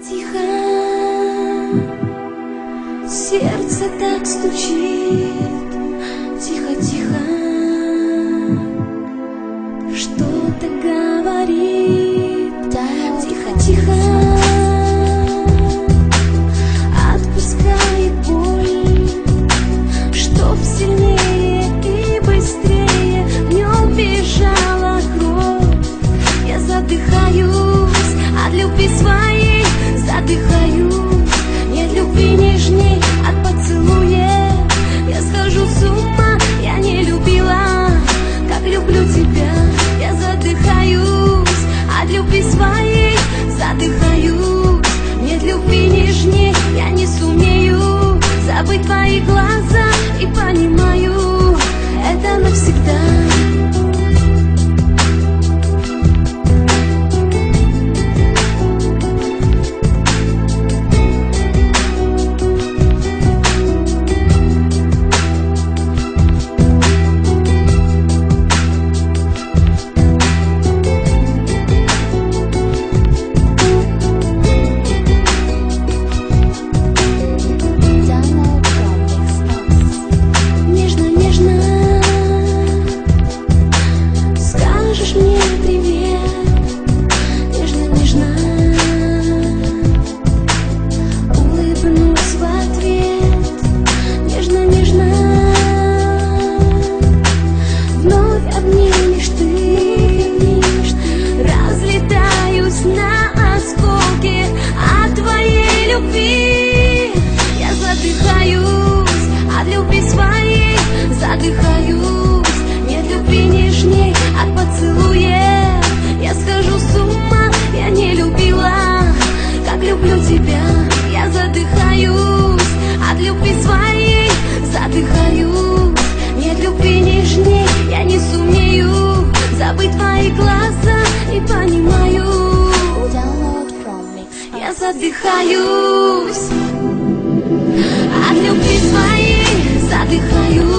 Тихо, сердце так стучит. Тихо, тихо, что-то говорит. Тихо, тихо, отпускает боль, чтоб сильнее и быстрее в нем бежала кровь. Я задыхаюсь от любви своей, задыхаюсь, нет любви нежней от поцелуя. Я схожу с ума, я не любила, как люблю тебя. Я задыхаюсь от любви своей, задыхаюсь, нет любви нежней. Я не сумею забыть твои глаза и понимаю, это навсегда. Задыхаюсь, нет любви нежней от поцелуя. Я схожу с ума, я не любила, как люблю тебя. Я задыхаюсь от любви своей, задыхаюсь, нет любви нежней. Я не сумею забыть твои глаза и понимаю, я задыхаюсь от любви своей, задыхаюсь.